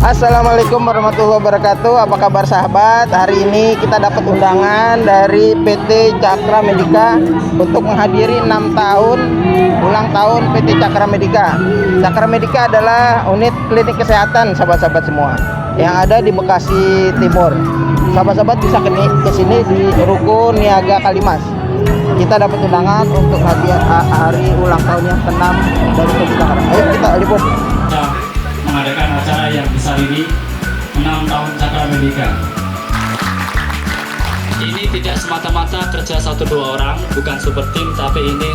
Assalamualaikum warahmatullahi wabarakatuh. Apa kabar sahabat? Hari ini kita dapat undangan dari PT Cakra Medika untuk menghadiri 6 tahun ulang tahun PT Cakra Medika. Cakra Medika adalah unit klinik kesehatan sahabat-sahabat semua yang ada di Bekasi Timur. Sahabat-sahabat bisa ke sini di Ruko Niaga Kalimas. Kita dapat undangan untuk hari ulang tahun yang ke-6 dari PT Cakra. Ayo kita liput. Mengadakan acara yang besar ini 6 tahun Cakra Medika. Ini tidak semata-mata kerja 1-2 orang, bukan super team, tapi ini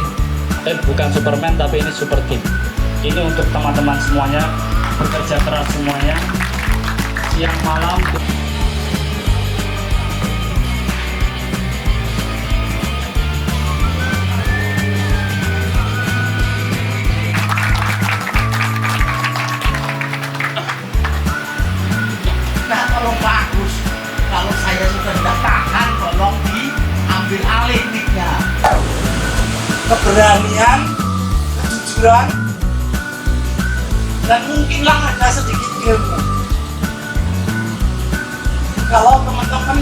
bukan Superman, tapi ini super team. Ini untuk teman-teman semuanya, bekerja keras semuanya, siang malam. Bagus, kalau saya sudah tidak tahan, tolong diambil alih mic-nya. Keberanian, kejujuran, dan mungkinlah ada sedikit ilmu. Kalau teman-teman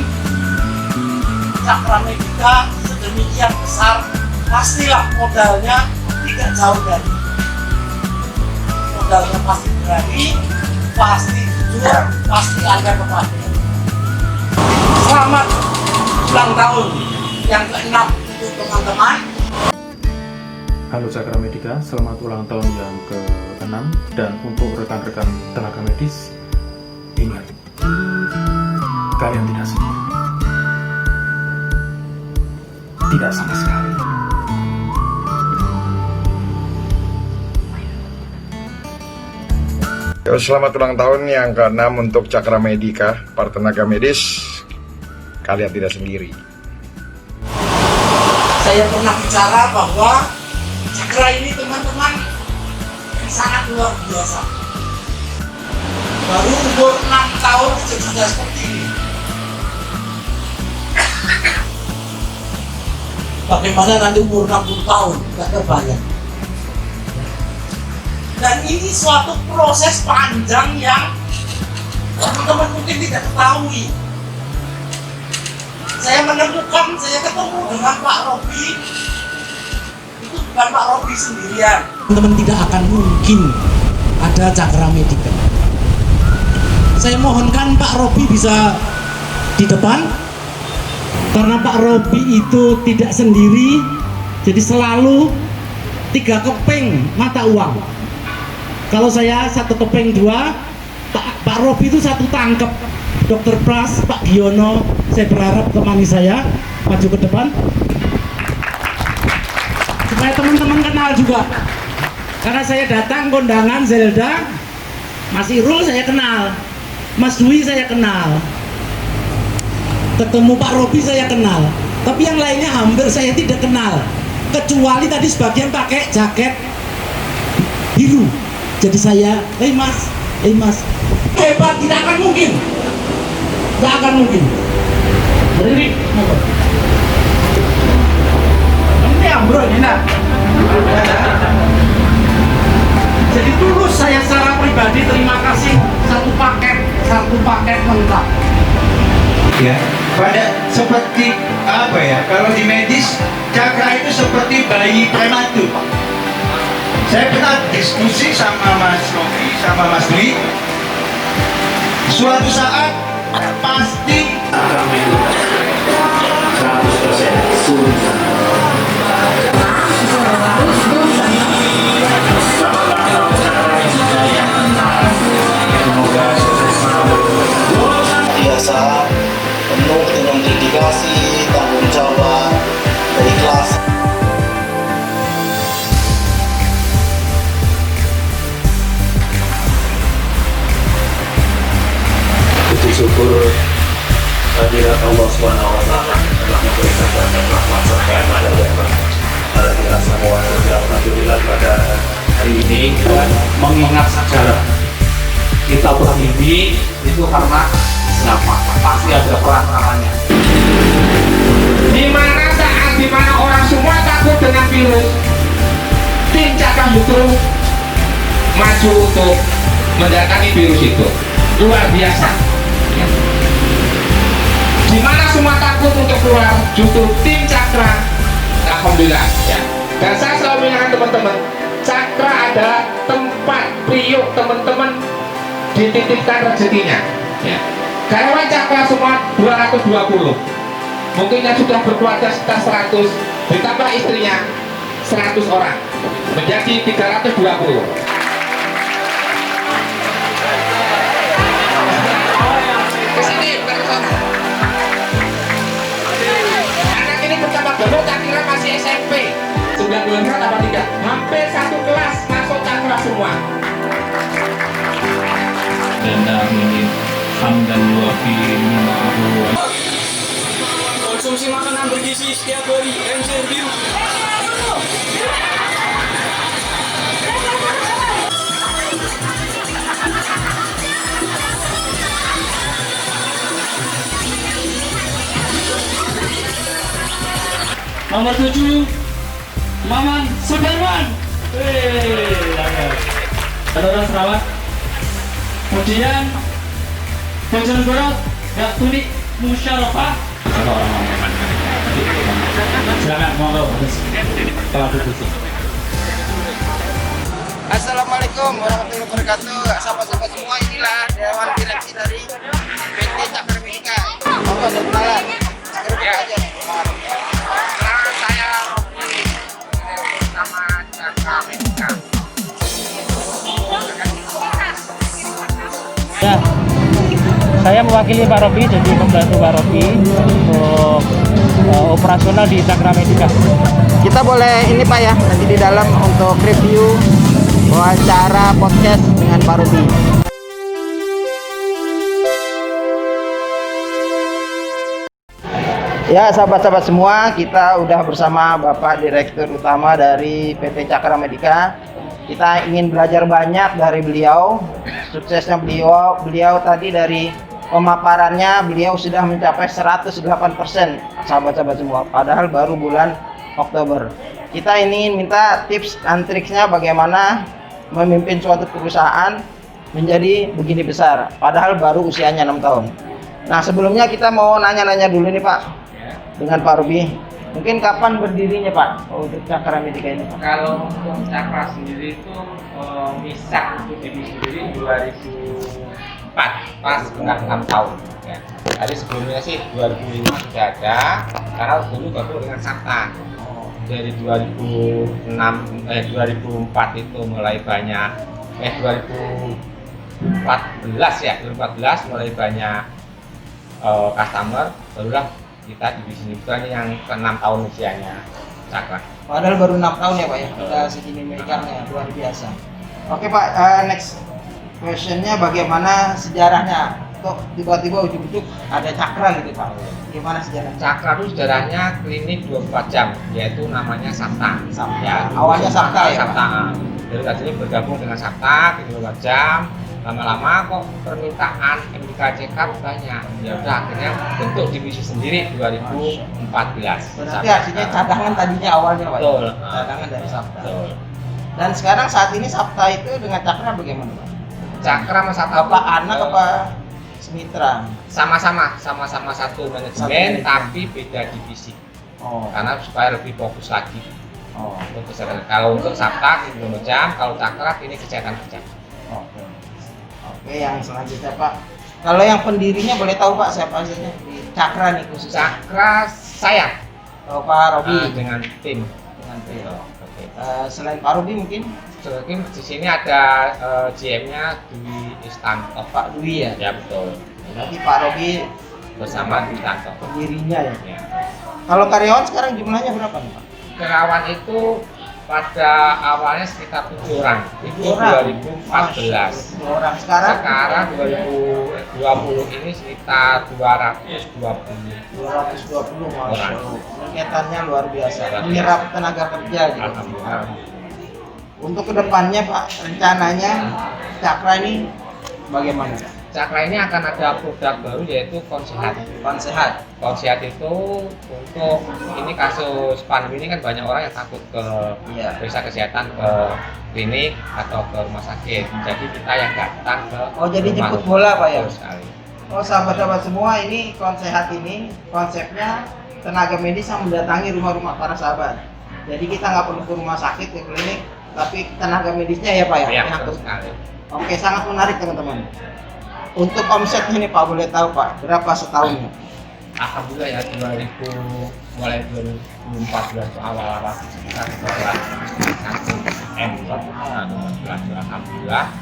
Cakra Medika sedemikian besar, pastilah modalnya tidak jauh dari. Modalnya pasti berani, pasti jujur, pasti ada kepastian. Selamat ulang tahun yang ke-6 untuk teman-teman. Halo Cakra Medika, selamat ulang tahun yang ke-6. Dan untuk rekan-rekan tenaga medis, ingat, kalian tidak sendiri. Tidak sama sekali. Selamat ulang tahun yang ke-6 untuk Cakra Medika, para tenaga medis. Kalian tidak sendiri. Saya pernah bicara bahwa Cakra ini teman-teman sangat luar biasa. Baru umur 6 tahun sudah seperti ini. Bagaimana nanti umur 60 tahun, tidak terbayang. Dan ini suatu proses panjang yang teman-teman mungkin tidak ketahui. Saya ketemu dengan Pak Robi. Itu bukan Pak Robi sendirian. Teman-teman tidak akan mungkin ada Cakra Medika. Saya mohonkan Pak Robi bisa di depan. Karena Pak Robi itu tidak sendiri, jadi selalu 3 keping mata uang. Kalau saya 1 keping 2, Pak Robi itu 1 tangkep. Dokter Pras, Pak Giono, saya berharap temani saya maju ke depan supaya teman-teman kenal juga. Karena saya datang kondangan Zelda, Mas Irul saya kenal, Mas Dwi saya kenal, ketemu Pak Robi saya kenal, tapi yang lainnya hampir saya tidak kenal, kecuali tadi sebagian pakai jaket biru. Jadi saya, mas, hebat, tidak akan mungkin. Tidak akan mungkin. Berdiri. Ini ambrol ini nak. Jadi tulus saya secara pribadi terima kasih satu paket lengkap. Ya, pada seperti apa ya? Kalau di medis, Cakra itu seperti bayi prematur. Saya pernah diskusi sama Mas Rofi, sama Mas Dwi. Suatu saat pasti Cakra Medika 100% biasa, penuh dengan dedikasi, tanggung jawab, keikhlasan. Puji syukur hadirat Allah SWT telah memberikan banyak rahmat serta pada kita semua. Alhamdulillah pada hari ini dan mengingat sejarah kita berdiri itu karena siapa? Pasti ada perantaranya. Di mana orang semua takut dengan virus, tim Cakra justru maju untuk mendatangi virus itu. luar biasa. Ya. Di mana semua takut untuk keluar, justru tim Cakra, alhamdulillah. Ya. Dan saya selalu mengingatkan teman-teman, Cakra adalah tempat priuk teman-teman dititipkan rezekinya. Ya. Karyawan Cakra semua 220. Mungkin yang sudah berkeluarga sekitar 100, ditambah istrinya 100 orang, menjadi 320. Kesini, bukan kesana. Anak ini pertama dulu tak kira masih SMP. 9 bulan apa tidak? Hampir satu kelas masuk Cakra semua. Dan ini hamdan wafi ma'ahu. Konsumsi makanan bergizi setiap hari, Encer Biru. Nomor 7, Maman Sudirman. Saudara Sarawak. Kemudian Bojonegoro, Gak Tunik Musyawarah. Silakan monggo. Assalamualaikum warahmatullahi wabarakatuh. Sahabat-sahabat semua, inilah Dewan Direksi dari PT Cakra Medika. Monggo berkenalan. Cakra aja. Saya sama Cakra Medika. Ya, saya mewakili Pak Robi, jadi membantu Pak Robi untuk operasional di Cakra Medika. Kita boleh ini Pak ya, nanti di dalam untuk review wawancara podcast dengan Pak Ruby. Ya sahabat-sahabat semua, kita udah bersama Bapak Direktur Utama dari PT Cakra Medika. Kita ingin belajar banyak dari beliau. Suksesnya beliau tadi dari pemaparannya, beliau sudah mencapai 108%, sahabat-sahabat semua, padahal baru bulan Oktober. Kita ingin minta tips dan triksnya bagaimana memimpin suatu perusahaan menjadi begini besar, padahal baru usianya 6 tahun. Nah sebelumnya kita mau nanya-nanya dulu nih Pak, dengan Pak Ruby, mungkin kapan berdirinya Pak untuk Cakra Medika ini? Kalau untuk Cakra sendiri itu misah untuk diri sendiri 2004, pas sudah 6 tahun. Ya. Jadi sebelumnya sih 2005 sudah ada, karena dulu gabung dengan Sabta. Dari 2004 itu mulai banyak, 2014 ya, 2014 mulai banyak customer, barulah kita di sini ini yang ke-6 tahun usianya Cakra. Padahal baru 6 tahun ya Pak ya, udah segini megannya, luar biasa. Oke Pak, next questionnya bagaimana sejarahnya? Kok tiba-tiba ujuk-ujuk ada Cakra gitu Pak? Gimana sejarahnya? Cakra itu sejarahnya klinik 24 jam, yaitu namanya Sabta. Ya, awalnya Sabta ya Sabta. Dari tadi bergabung dengan Sabta, 24 jam. Lama-lama kok permintaan MDK check up banyak. Ya udah akhirnya bentuk divisi sendiri 2014. Berarti artinya cadangan tadinya awalnya Pak. Betul. Cadangan dari Sabta. Betul. Dan sekarang saat ini Sabta itu dengan Cakra bagaimana Pak? Cakra sama Sabta Apa anak apa semitra? sama-sama satu manajemen manajemen. tapi beda divisi. Oh. Karena supaya lebih fokus lagi. Oh. Untuk kesehatan. Kalau untuk Sabta itu jam, kalau Cakra ini kesehatan kerja. Oke. Oke, yang selanjutnya Pak. Kalau yang pendirinya boleh tahu Pak siapa saja di Cakra nih khususnya? Cakra saya Pak Robi dengan tim. dengan Trio. Oke. Selain Pak Robi mungkin Mungkin di sini ada GM-nya Dwi Istanto. Pak Dwi ya. Ya betul. Berarti Pak Robi Bersama Dwi Istanto. pendirinya ya. Ya. Kalau karyawan sekarang jumlahnya berapa nih Pak? Karyawan itu pada awalnya sekitar 7 orang. Itu 2014. 7 orang sekarang. Sekarang 2020 ini sekitar 220. 220 Orang. Peningkatannya luar biasa. Luar biasa. Menyerap tenaga kerja gitu. Alhamdulillah. Untuk kedepannya Pak, rencananya Cakra ini bagaimana Pak? Cakra ini akan ada produk baru yaitu Konsehat. Konsehat. Konsehat itu untuk ini kasus pandemi ini kan banyak orang yang takut ke Iya. periksa kesehatan ke klinik atau ke rumah sakit. Jadi kita yang datang ke Oh, jadi rumah. jemput bola Pak ya? Betul sekali. Oh, sahabat-sahabat semua, ini Konsehat ini konsepnya tenaga medis yang mendatangi rumah-rumah para sahabat. Jadi kita nggak perlu ke rumah sakit, ke klinik, tapi tenaga medisnya ya Pak ya? Ya, Yang betul sekali. Oke, sangat menarik teman-teman. Untuk omsetnya nih Pak, boleh tahu Pak, berapa setahunnya? Alhamdulillah ya, mulai 2014 itu awal-awal kita setelah 1 M alhamdulillah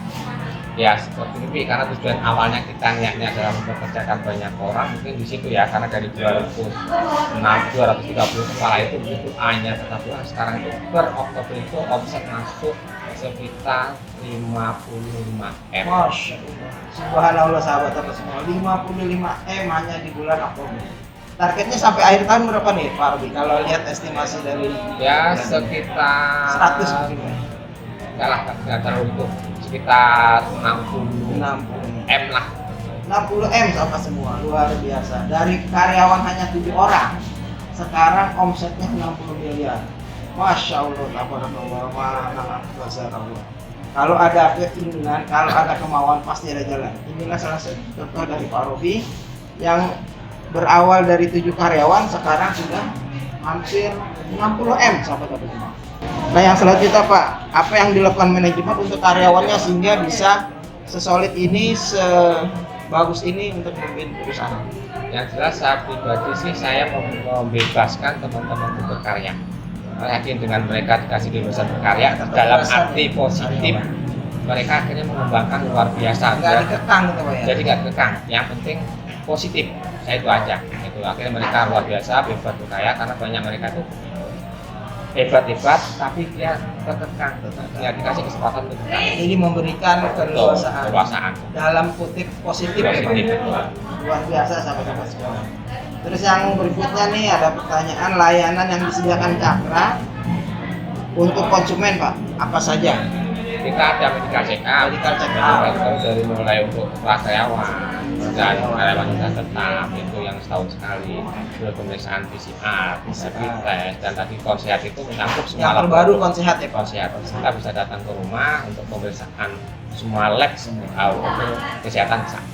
ya seperti ini, karena tujuan awalnya kita niatnya adalah mempekerjakan banyak orang, mungkin di situ ya, karena dari 230 kepala itu begitu hanya tetapi sekarang itu per Oktober itu omset masuk sekitar 55 M. Masya Allah. Subhanallah sahabat-sahabat semua, 55 M hanya di bulan Oktober. Targetnya sampai akhir tahun berapa nih Pak Robi? Kalau lihat estimasi dari Ya sekitar 100 mungkin ya? enggak lah, nggak terlalu itu, sekitar 60 M lah. 60 M sahabat semua, luar biasa. Dari karyawan hanya 7 orang, sekarang omsetnya 60 miliar. Masya Allah, tabarakallah, Allah. Kalau ada keinginan, kalau ada kemauan, pasti ada jalan. Inilah salah satu contoh dari Pak Robi yang berawal dari 7 karyawan, sekarang sudah hampir 60 M sahabat-sahabat semua. Nah, yang selanjutnya Pak, apa yang dilakukan manajemen untuk karyawannya sehingga bisa sesolid ini, sebagus ini untuk memimpin perusahaan? Yang jelas saya pribadi sih, saya membebaskan teman-teman untuk berkarya. Yakin dengan mereka dikasih kebebasan berkarya dalam arti positif, mereka akhirnya mengembangkan luar biasa. Nggak dikekang gitu Pak ya? Jadi nggak kekang, yang penting positif, saya itu aja. Itu akhirnya mereka luar biasa bebas berkarya, karena banyak mereka tuh hebat-hebat tapi dia terkekang, ya dikasih kesempatan untuk berkarya. Jadi memberikan keleluasaan. Keleluasaan. Dalam kutip positif ya Pak? Positif, betul. Luar biasa sahabat-sahabat semua. Terus yang berikutnya nih ada pertanyaan, layanan yang disediakan Cakra untuk konsumen Pak, apa saja? Kita ada medical check up, dari mulai untuk karyawan dan karyawan kita tetap itu yang setahun sekali, terus pemeriksaan PCR, rapid test, dan tadi Konsehat itu menyangkut semua yang terbaru Konsehat ya Pak? Konsehat. Kita bisa datang ke rumah untuk pemeriksaan semua lab untuk kesehatan bisa.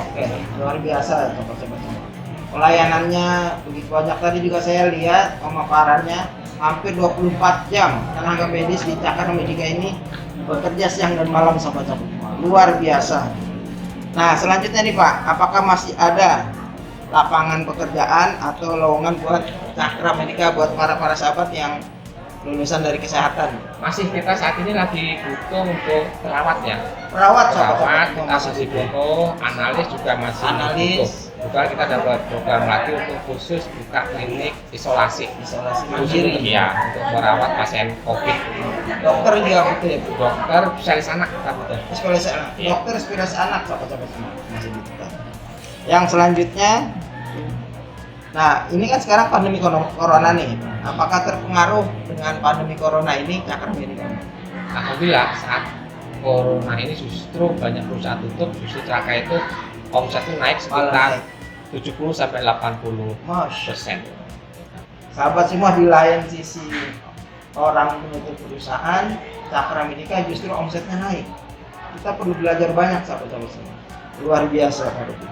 Oke, luar biasa sobat-sobat semua. Pelayanannya begitu banyak, tadi juga saya lihat pemaparannya hampir 24 jam tenaga medis di Cakra Medika ini bekerja siang dan malam sobat-sobat semua. Luar biasa. Nah, selanjutnya nih Pak, apakah masih ada lapangan pekerjaan atau lowongan buat Cakra Medika buat para sahabat yang lulusan dari kesehatan? Masih, kita saat ini lagi butuh untuk perawat ya. Perawat kita masih butuh, analis juga masih butuh. Bukan, kita dapat program lagi untuk khusus buka klinik isolasi mandiri ya, untuk merawat pasien COVID. Dokter juga butuh ya? Dokter spesialis anak kita butuh. Spesialis anak. Dokter spesialis anak sahabat-sahabat semua masih butuh. Yang selanjutnya, nah ini kan sekarang pandemi corona nih, apakah terpengaruh dengan pandemi corona ini Cakra Medika? Alhamdulillah, saat corona ini justru banyak perusahaan tutup, justru Cakra itu omsetnya naik sekitar 70-80%. Sahabat semua, di lain sisi orang menutup perusahaan, Cakra Medika justru omsetnya naik. Kita perlu belajar banyak sahabat-sahabat semua. Luar biasa Pak Robi.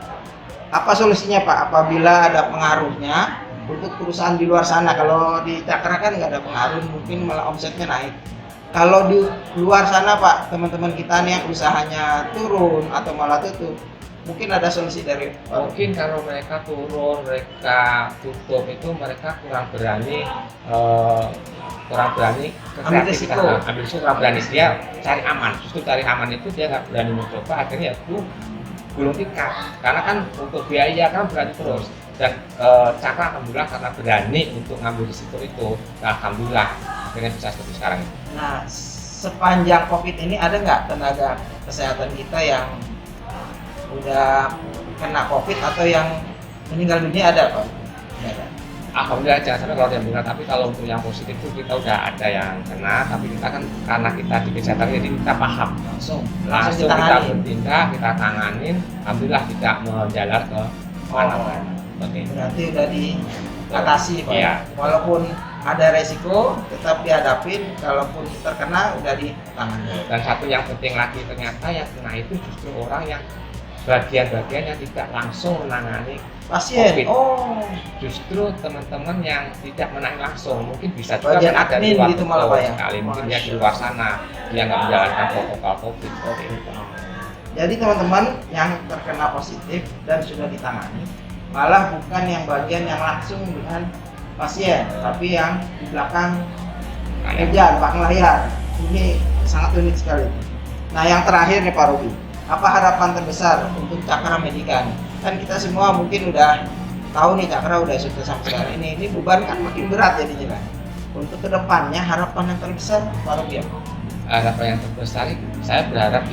Apa solusinya Pak apabila ada pengaruhnya untuk perusahaan di luar sana? Kalau di Cakra kan nggak ada pengaruh, mungkin malah omsetnya naik. Kalau di luar sana Pak, teman-teman kita nih yang usahanya turun atau malah tutup, mungkin ada solusi dari mungkin kalau mereka turun, mereka tutup itu mereka kurang berani ambil risiko, kurang berani, dia cari aman. Justru cari aman itu dia nggak berani mencoba, akhirnya itu gulung tikar, karena kan untuk biaya kan berani terus. Dan Cakra alhamdulillah karena berani untuk ngambil risiko itu, alhamdulillah akhirnya bisa seperti sekarang. Nah, sepanjang COVID ini ada nggak tenaga kesehatan kita yang udah kena COVID atau yang meninggal dunia, ada Pak? Ada. Alhamdulillah jangan sampai kalau dia meninggal, tapi kalau untuk yang positif itu kita udah ada yang kena, tapi kita kan karena kita di kesehatan jadi kita paham langsung kita bertindak, kita tanganin, alhamdulillah tidak menjalar ke mana-mana. Berarti udah diatasi Pak. Iya. Walaupun ada resiko tetap dihadapin, kalaupun terkena udah ditangani. Dan satu yang penting lagi, ternyata yang kena itu justru orang yang bagian-bagian yang tidak langsung menangani pasien. COVID. Oh, Justru teman-teman yang tidak menangani langsung, mungkin bisa juga bagian ada admin di luar, gitu malah Pak ya. sekali mungkin dia di luar sana, dia nggak menjalankan protokol COVID. Jadi teman-teman yang terkena positif dan sudah ditangani, malah bukan yang bagian yang langsung dengan pasien, tapi yang di belakang meja, belakang layar. Ini sangat unik sekali. Nah, yang terakhir nih Pak Robi, apa harapan terbesar untuk Cakra Medika nih? Kan kita semua mungkin udah tahu nih Cakra udah sukses sampai sekarang ini beban kan makin berat jadinya kan. Untuk kedepannya harapan yang terbesar Pak Robi apa? Harapan yang terbesar, saya berharap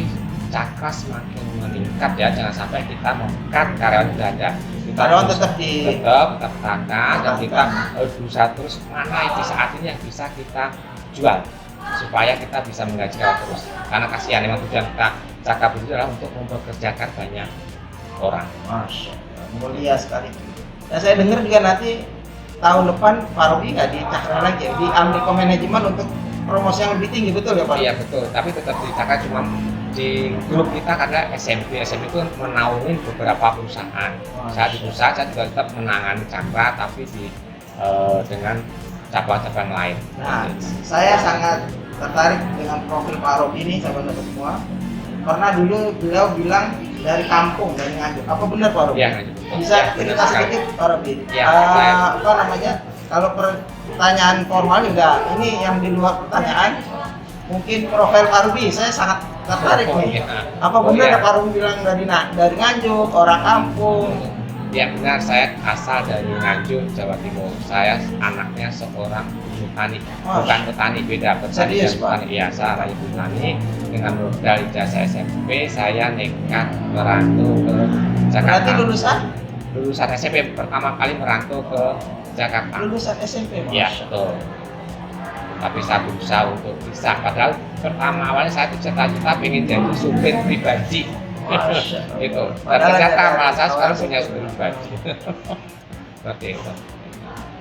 Cakra semakin meningkat ya, jangan sampai kita mengkat karyawan tidak ada. Karyawan tetap tahan dan kita berusaha terus mana di saat ini yang bisa kita jual supaya kita bisa menggaji karyawan terus. Karena kasihan memang tujuan kita Cakra itu adalah untuk mempekerjakan banyak orang. Masya Allah, mulia sekali. Dan saya dengar juga nanti tahun depan Pak Robi nggak di Cakra lagi, di Amrico Manajemen untuk promosi yang lebih tinggi, betul ya Pak? Iya betul, tapi tetap di Cakra cuma di grup kita karena SMP itu menaungi beberapa perusahaan. Saat di perusahaan saya juga tetap menangani Cakra, tapi dengan cabang-cabang lain. Nah, saya sangat tertarik dengan profil Pak Robi ini, sahabat-sahabat semua. Karena dulu beliau bilang dari kampung, dari Nganjuk. Apa benar Pak Robi? Iya, Nganjuk. Bisa Ya, cerita sedikit Pak Robi? Ya, apa namanya? Kalau pertanyaan formal juga, ini yang di luar pertanyaan, mungkin profil Pak Robi saya sangat tertarik nih. Apa benar Pak Robi bilang dari Nganjuk, orang kampung? Ya benar, saya asal dari Nganjuk, Jawa Timur. Saya anaknya seorang petani, bukan petani, beda petani dan petani. Iya, saya anaknya petani. Dengan modal ijazah SMP, saya nekat merantau ke Jakarta. Berarti lulusan SMP pertama kali merantau ke Jakarta. Lulusan SMP, Iya betul. Tapi saya berusaha untuk bisa. Padahal pertama awalnya saya cita-cita pengen jadi supir pribadi. Gitu. Dan ternyata malah saya sekarang punya supir pribadi. Seperti itu.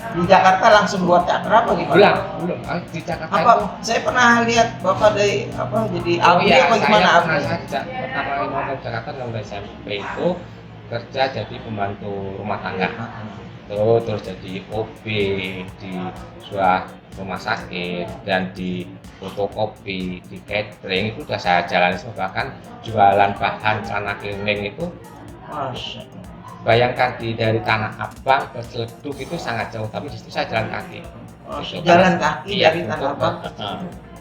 Di Jakarta langsung buat Cakra apa gimana? Belum. Di Jakarta apa? itu. Saya pernah lihat Bapak dari jadi abdi apa gimana abdi? Pertama kali mau ke Jakarta dari SMP itu kerja jadi pembantu rumah tangga. Terus jadi OB di sebuah rumah sakit dan di fotokopi, di catering itu sudah saya jalani semua, bahkan jualan bahan celana cleaning itu. Bayangkan dari Tanah Abang ke Ciledug itu sangat jauh, tapi disitu saya jalan kaki. Jalan kaki dari Tanah Abang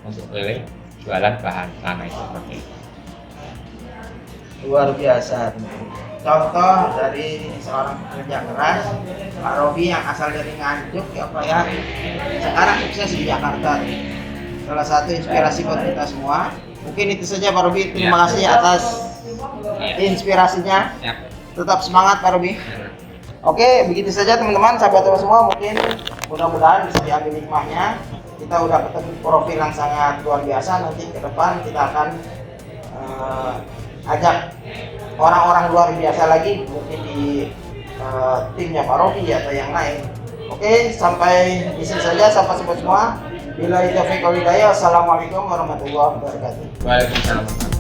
untuk keliling jualan bahan celana itu seperti itu. Luar biasa. Contoh dari seorang pekerja keras, Pak Robi yang asal dari Nganjuk ya Pak ya, sekarang sukses di Jakarta. Salah satu inspirasi buat kita semua. Mungkin itu saja Pak Robi. Terima kasih atas inspirasinya. Tetap semangat Pak Robi. Oke, begitu saja teman-teman, sahabat semua. Mungkin mudah-mudahan bisa diambil hikmahnya. Kita udah ketemu profil yang sangat luar biasa. Nanti ke depan kita akan ajak orang-orang luar biasa lagi, mungkin di timnya Pak Robi atau yang lain. Oke, sampai di sini saja sahabat semua. Billahi taufiq wal hidayah. Assalamualaikum warahmatullahi wabarakatuh. Waalaikumsalam.